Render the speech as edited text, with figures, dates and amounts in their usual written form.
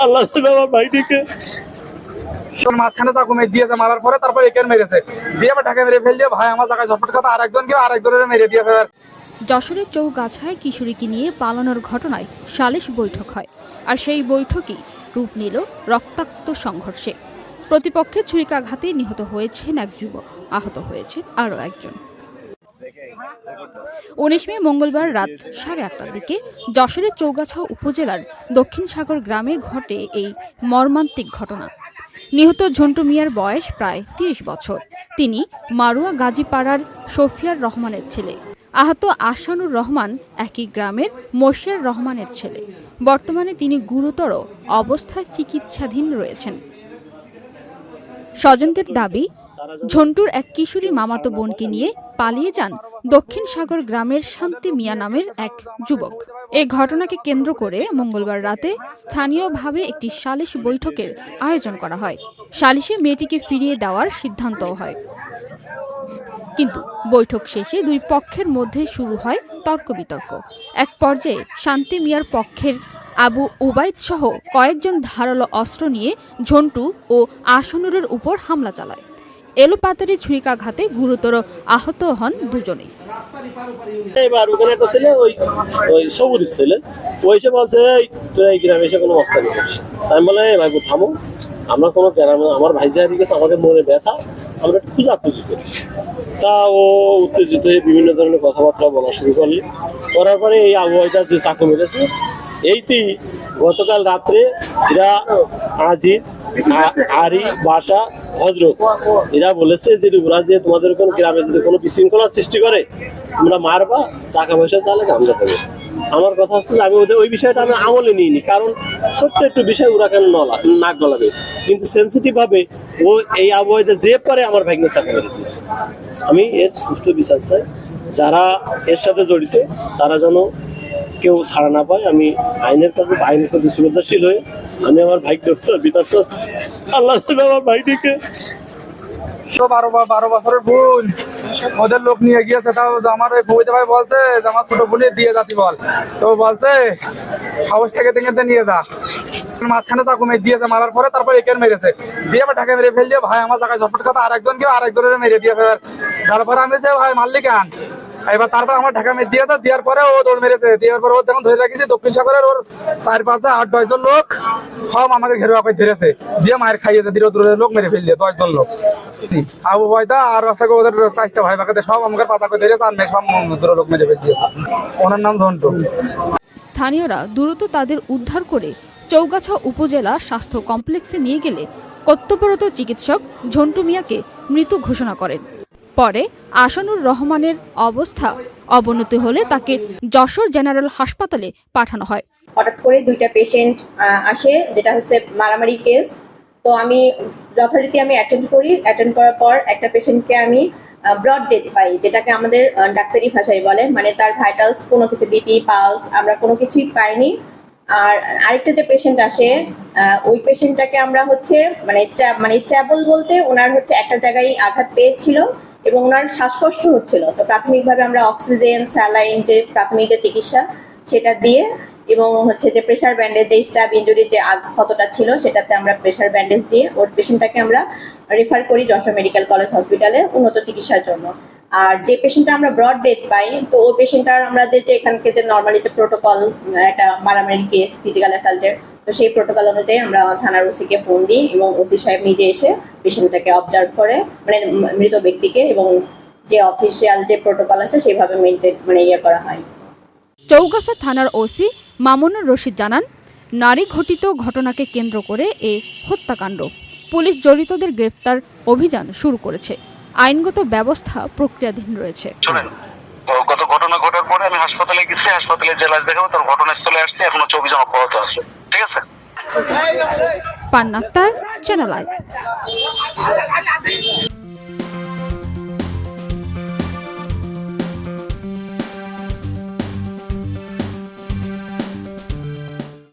আল্লাহ আমার ভাইটিকে মাঝখানে চাকু মেরে দিয়েছে, মারার পরে তারপর একে মেরেছে, দিয়ে আবার ঢাকা মেরে ফেল দিয়ে ভাই আমার জায়গায় ঝটপট কথা আরেকজনের মেরে দিয়েছে। যশোরের চৌগাছায় কিশোরীকে নিয়ে পালানোর ঘটনায় সালিশ বৈঠক হয়, আর সেই বৈঠকই রূপ নিল রক্তাক্ত সংঘর্ষে। প্রতিপক্ষে ছুরিকাঘাতে নিহত হয়েছেন এক যুবক, আহত হয়েছেন আরও একজন। 19 মে মঙ্গলবার রাত 8:30টার দিকে যশোরের চৌগাছা উপজেলার দক্ষিণ সাগর গ্রামে ঘটে এই মর্মান্তিক ঘটনা। নিহত ঝন্টু মিয়ার বয়স প্রায় 30 বছর। তিনি মারুয়া গাজীপাড়ার শফিয়ার রহমানের ছেলে। আহত আহসানুর রহমান একই গ্রামের মশিয়ার রহমানের ছেলে। বর্তমানে তিনি গুরুতর অবস্থায় চিকিৎসাধীন রয়েছেন। স্বজনদের দাবি, ঝন্টুর এক কিশোরী মামাতো বোনকে নিয়ে পালিয়ে যান দক্ষিণ সাগর গ্রামের শান্তি মিয়া নামের এক যুবক। এই ঘটনাকে কেন্দ্র করে মঙ্গলবার রাতে স্থানীয়ভাবে একটি সালিশ বৈঠকের আয়োজন করা হয়। সালিশে মেয়েটিকে ফিরিয়ে দেওয়ার সিদ্ধান্তও হয়। কিন্তু বৈঠক শেষে দুই পক্ষের মধ্যে শুরু হয় তর্ক বিতর্ক। এক পর্যায়ে শান্তি মিয়ার পক্ষের আবু উবাইদ সহ কয়েকজন ধারালো অস্ত্র নিয়ে ঝন্টু ও আহসানুরের উপর হামলা চালায়। এলোপাতারি ছুরিকাঘাতে গুরুতর আহত হন দুজনেই। এবার ওখানে একটা ছেলে ওই সবুজ ছেলে ওই এসে বলছে তুই এই গ্রামে এসে কোনো অবস্থা নিস। আমি বলে ভাই থামো, আমরা কোনো গ্রামে আমার ভাই যাই গেছে, আমাদের মনে ব্যথা, আমরা একটু খুঁজাখুঁজি করি। তা ও উত্তেজিত হয়ে বিভিন্ন ধরনের কথাবার্তা বলা শুরু করলে, করার পরে এই আবহাওয়াটা যে চাকু মেরেছে, এইতেই গতকাল রাত্রে এরা আজিদ আরি বাসা হজরত এরা বলেছে যে ওরা যে তোমাদের কোন গ্রামে যদি কোনো বিশৃঙ্খলা সৃষ্টি করে তোমরা মারবা, টাকা পয়সা তাহলে গামলা দেবে। আমার কথা হচ্ছে যে আমি ওদের ওই বিষয়টা আমি আমলে নিইনি, কারণ ছোট্ট একটু বিষয় ওরা কেন নাক গলাবে, কিন্তু সেন্সিটিভ ভাবে ও এই আবহাওয়াতে যে পরে আমার ভাগ্নে চাকরি মেরে দিয়েছে। আমি এর সুষ্ঠু বিচার চাই, যারা এর সাথে জড়িত তারা যেন কেউ ছাড়া না পায়। আমি আইনের প্রতি শ্রদ্ধাশীল হয়ে আমি আমার ভাইকে বিতাড় আল্লাহ আমার ভাইটিকে 12 বছরের বোন ওদের লোক নিয়ে গিয়েছে। তাও আমার ওই ভবিতা ভাই বলছে যে আমার ছোট বোনে দিয়ে যাতি বল, তো বলছে হাউস থেকে নিয়ে যা। মাঝখানে চাকু মেরে দিয়েছে, মারার পরে তারপর একে মেরেছে, দিয়ে আবার ঢাকা মেরে ফেল দিয়ে ভাই আমার জায়গায় ঝটপট কথা আরেকজনের মেরে দিয়েছে। তারপরে আমি যে ভাই মারলি কেন, এবার তারপর আমার ঢাকা মেরে দিয়েছে, দেওয়ার পরে ও দৌড় মেরেছে। দেওয়ার পরে ও যখন ধরে রাখিছি দক্ষিণ সাগরের ওর 4-5-8-10 জন লোক সব আমাকে ঘেরুয়া করে ধরেছে, দিয়ে মায়ের খাইয়েছে, দূরের লোক মেরে ফেল দিয়ে 10 জন লোক। আবু বয়দা আর রাস্তাকে ওদের চাইতে ভাই বাকাতে সব আমাকে পাতা করে ধরেছে, আর সব দূরের লোক মেরে ফেল দিয়েছে। ওনার নাম ঝন্টু। স্থানীয়রা দ্রুত তাদের উদ্ধার করে চৌগাছা উপজেলা স্বাস্থ্য কমপ্লেক্সে নিয়ে গেলে কর্তব্যরত চিকিৎসক ঝন্টু মিয়াকে মৃত ঘোষণা করেন। পরে আহসানুর রহমানের অবস্থা অবনতি হলে তাকে যশোর জেনারেল হাসপাতালে পাঠানো হয়। হঠাৎ করে দুইটা পেশেন্ট আসে, যেটা হচ্ছে মারামারি কেস। তো আমি যথারীতি অ্যাটেন্ড করার পর একটা পেশেন্টকে আমি ব্রড ডেথ পাই, যেটাকে আমাদের ডাক্তারি ভাষায় বলে, মানে তার ভাইটালস কোনো কিছু, বিপি, পালস আমরা কোনো কিছুই পাইনি। আর আরেকটা যে পেশেন্ট আসে, ওই পেশেন্টটাকে আমরা হচ্ছে মানে স্ট্যাবল বলতে ওনার হচ্ছে একটা জায়গায় আঘাত পেয়েছিল এবং ওনার শ্বাসকষ্ট হচ্ছিল। তো প্রাথমিকভাবে আমরা অক্সিজেন, স্যালাইন যে প্রাথমিক যে চিকিৎসা সেটা দিয়ে, এবং হচ্ছে যে প্রেশার ব্যান্ডেজ, যে স্ট্যাব ইনজুরির যে ক্ষতটা ছিল সেটাতে আমরা প্রেশার ব্যান্ডেজ দিয়ে ওর পেশেন্টটাকে আমরা রেফার করি যশোর মেডিকেল কলেজ হসপিটালে উন্নত চিকিৎসার জন্য। আর যে পেশেন্টটা আমরা ব্রড ডেথ পাই, তো ওই পেশেন্টটার আমাদের যে এখানকে যে নর্মালি যে প্রোটোকল, একটা মারামারি কেস, ফিজিক্যাল অ্যাসাল্টের, তো সেই প্রোটোকল অনুযায়ী আমরা থানার ওসিকে ফোন দিই এবং ওসি সাহেব নিজে এসে পেশেন্টটাকে অবজার্ভ করে, মানে মৃত ব্যক্তিকে, এবং যে অফিসিয়াল যে প্রোটোকল আছে সেভাবে মেনটেন করা হয়। চৌগাছা থানার ওসি মামুনুর রশিদ জানান, নারী ঘটিত ঘটনাকে কেন্দ্র করে এ হত্যাকাণ্ড। পুলিশ জড়িতদের গ্রেফতার অভিযান শুরু করেছে। আইনগত ব্যবস্থা প্রক্রিয়াধীন রয়েছে। গত ঘটনা ঘটার পরে আমি হাসপাতালে গেছি, হাসপাতালে যে লাশ দেখাবো তার ঘটনাস্থলে আসছে, এখনো 24 জন অব্যাহত আছে। ঠিক আছে। পান্না আক্তার, চ্যানেল আই।